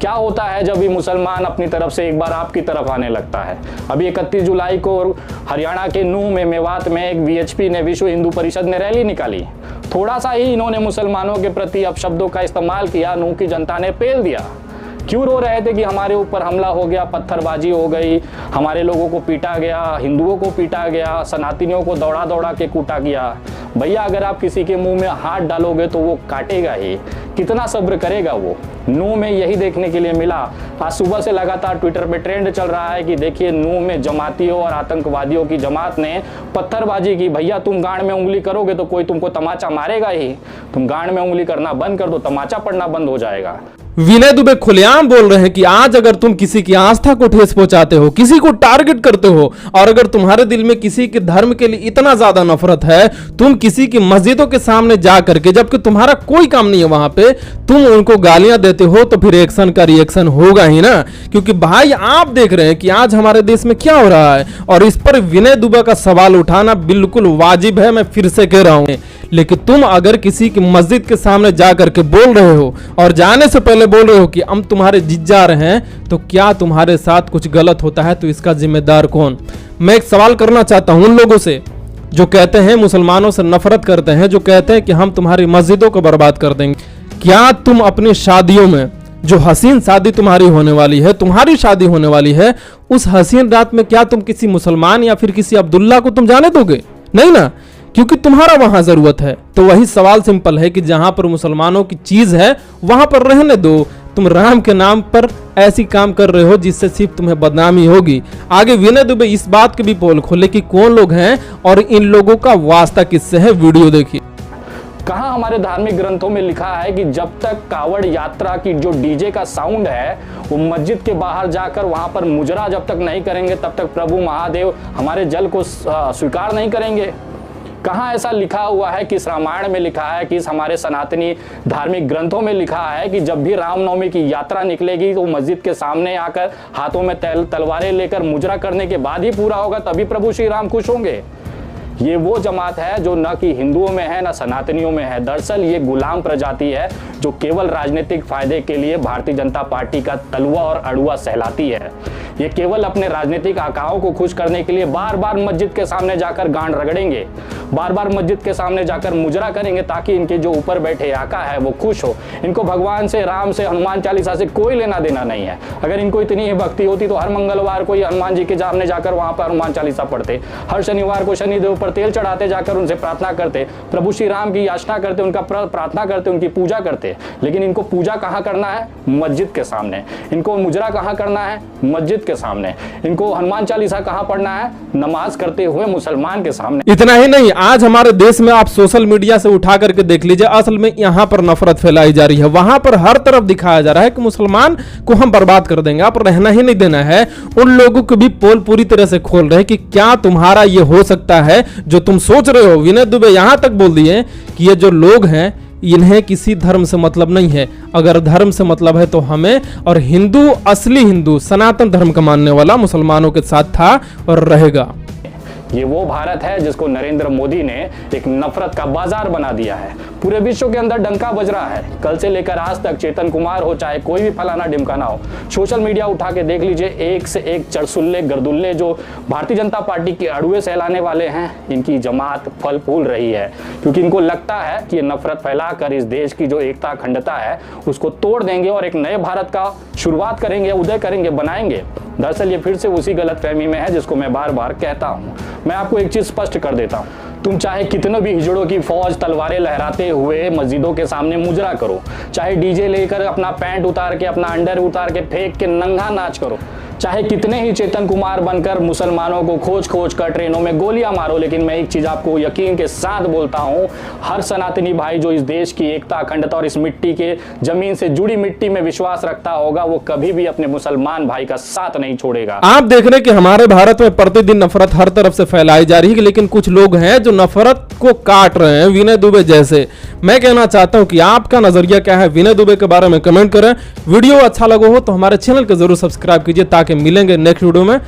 क्या होता है जब भी मुसलमान अपनी तरफ से एक बार आपकी तरफ आने लगता है। अभी 31 जुलाई को हरियाणा के नूह में मेवात में एक वीएचपी ने, विश्व हिंदू परिषद ने रैली निकाली। थोड़ा सा ही इन्होंने मुसलमानों के प्रति अपशब्दों का इस्तेमाल किया, नूह की जनता ने पेल दिया। क्यों रो रहे थे कि हमारे ऊपर हमला हो गया, पत्थरबाजी हो गई, हमारे लोगों को पीटा गया, हिंदुओं को पीटा गया, सनातनियों को दौड़ा दौड़ा के कूटा गया। भैया अगर आप किसी के मुंह में हाथ डालोगे तो वो काटेगा ही, कितना सब्र करेगा वो। नूह में यही देखने के लिए मिला। आज सुबह से लगातार ट्विटर पे ट्रेंड चल रहा है कि देखिए नूह में जमातियों और आतंकवादियों की जमात ने पत्थरबाजी की। भैया तुम गांड में उंगली करोगे तो कोई तुमको तमाचा मारेगा ही, तुम गांड में उंगली करना बंद कर दो, तमाचा पड़ना बंद हो जाएगा। विनय दुबे खुलेआम बोल रहे हैं कि आज अगर तुम किसी की आस्था को ठेस पहुंचाते हो, किसी को टारगेट करते हो, और अगर तुम्हारे दिल में किसी के धर्म के लिए इतना ज्यादा नफरत है, तुम किसी की मस्जिदों के सामने जा करके, जबकि तुम्हारा कोई काम नहीं है वहां पे, तुम उनको गालियां देते हो, तो फिर एक्शन का रिएक्शन होगा ही ना। क्योंकि भाई आप देख रहे हैं कि आज हमारे देश में क्या हो रहा है, और इस पर विनय दुबे का सवाल उठाना बिल्कुल वाजिब है। मैं फिर से कह रहा हूं, लेकिन तुम अगर किसी की मस्जिद के सामने जा करके बोल रहे हो और जाने से पहले बोल रहे हो कि हम तुम्हारे जिज्जा रहे हैं, तो क्या तुम्हारे साथ कुछ गलत होता है तो इसका जिम्मेदार कौन? मैं एक सवाल करना चाहता हूं उन लोगों से जो कहते हैं मुसलमानों से नफरत करते हैं, जो कहते हैं कि हम तुम्हारी मस्जिदों को बर्बाद कर देंगे। क्या तुम अपनी शादियों में, जो हसीन शादी तुम्हारी होने वाली है, तुम्हारी शादी होने वाली है, उस हसीन रात में क्या तुम किसी मुसलमान या फिर किसी अब्दुल्ला को तुम जाने दोगे? नहीं ना, क्योंकि तुम्हारा वहां जरूरत है। तो वही सवाल सिंपल है कि जहां पर मुसलमानों की चीज है वहां पर रहने दो। तुम राम के नाम पर ऐसी काम कर रहे हो जिससे सिर्फ तुम्हें बदनामी होगी। आगे विनय दुबे इस बात के भी पोल खोले कि कौन लोग हैं और इन लोगों का वास्ता किससे है। वीडियो देखिए। कहाँ हमारे धार्मिक ग्रंथों में लिखा है कि जब तक कावड़ यात्रा की जो डीजे का साउंड है वो मस्जिद के बाहर जाकर वहां पर मुजरा जब तक नहीं करेंगे तब तक प्रभु महादेव हमारे जल को स्वीकार नहीं करेंगे? कहाँ ऐसा लिखा हुआ है? किस रामायण में लिखा है? किस हमारे सनातनी धार्मिक ग्रंथों में लिखा है कि जब भी रामनवमी की यात्रा निकलेगी तो मस्जिद के सामने आकर हाथों में तलवारें लेकर मुजरा करने के बाद ही पूरा होगा, तभी प्रभु श्री राम खुश होंगे? ये वो जमात है जो न कि हिंदुओं में है न सनातनियों में है। दरअसल ये गुलाम प्रजाति है जो केवल राजनीतिक फायदे के लिए भारतीय जनता पार्टी का तलवा और अड़ुआ सहलाती है। ये केवल अपने राजनीतिक आकाओं को खुश करने के लिए बार बार मस्जिद के सामने जाकर गांड रगड़ेंगे, बार बार मस्जिद के सामने जाकर मुजरा करेंगे ताकि इनके जो ऊपर बैठे आका है वो खुश हो। इनको भगवान से, राम से, हनुमान चालीसा से कोई लेना देना नहीं है। अगर इनको इतनी ही भक्ति होती तो हर मंगलवार को ये हनुमान जी के सामने जाकर वहां पर हनुमान चालीसा पढ़ते, हर शनिवार को शनिदेव पर तेल चढ़ाते, जाकर उनसे प्रार्थना करते, प्रभु श्री राम की याचना करते, उनका प्रार्थना करते, उनकी पूजा करते। लेकिन इनको पूजा कहाँ करना है? मस्जिद के सामने। इनको मुजरा कहाँ करना है? मस्जिद के सामने। इनको हनुमान चालीसा कहाँ पढ़ना है? नमाज करते हुए मुसलमान के सामने। इतना ही नहीं, आज हमारे देश में आप सोशल मीडिया से उठा करके देख लीजिए, असल में यहाँ पर नफरत फैलाई जा रही है। वहां पर हर तरफ दिखाया जा रहा है कि मुसलमान को हम बर्बाद कर देंगे, आप रहना ही नहीं देना है। उन लोगों को भी पोल पूरी तरह से खोल रहे हैं कि क्या तुम्हारा ये हो सकता है जो तुम सोच रहे हो। विनय दुबे यहां तक बोल दिए कि ये जो लोग हैं इन्हें किसी धर्म से मतलब नहीं है। अगर धर्म से मतलब है तो हमें, और हिंदू, असली हिंदू, सनातन धर्म का मानने वाला मुसलमानों के साथ था और रहेगा। ये वो भारत है जिसको नरेंद्र मोदी ने एक नफरत का बाजार बना दिया है। पूरे विश्व के अंदर डंका बज रहा है। कल से लेकर आज तक चेतन कुमार हो, चाहे कोई भी फलाना ढिमकाना हो, सोशल मीडिया उठा के देख लीजिए, एक से एक चरसुल्ले गर्दुल्ले जो भारतीय जनता पार्टी के अड़ुए सहलाने वाले हैं, इनकी जमात फल फूल रही है। क्योंकि इनको लगता है कि ये नफरत फैलाकर इस देश की जो एकता अखंडता है उसको तोड़ देंगे और एक नए भारत का शुरुआत करेंगे, उदय करेंगे, बनाएंगे। दरअसल ये फिर से उसी गलतफहमी में है जिसको मैं बार बार कहता हूँ। मैं आपको एक चीज स्पष्ट कर देता हूँ, तुम चाहे कितने भी हिजड़ों की फौज तलवारें लहराते हुए मस्जिदों के सामने मुजरा करो, चाहे डीजे लेकर अपना पैंट उतार के, अपना अंडर उतार के फेंक के नंगा नाच करो, चाहे कितने ही चेतन कुमार बनकर मुसलमानों को खोज खोज कर ट्रेनों में गोलियां मारो, लेकिन मैं एक चीज आपको यकीन के साथ बोलता हूं, हर सनातनी भाई जो इस देश की एकता अखंडता और इस मिट्टी के, जमीन से जुड़ी मिट्टी में विश्वास रखता होगा, वो कभी भी अपने मुसलमान भाई का साथ नहीं छोड़ेगा। आप देख रहे हैं कि हमारे भारत में प्रतिदिन नफरत हर तरफ से फैलाई जा रही है, लेकिन कुछ लोग हैं जो नफरत को काट रहे हैं, विनय दुबे जैसे। मैं कहना चाहता हूं कि आपका नजरिया क्या है, विनय दुबे के बारे में कमेंट करें। वीडियो अच्छा लगा हो तो हमारे चैनल को जरूर सब्सक्राइब कीजिए ताकि मिलेंगे नेक्स्ट वीडियो में।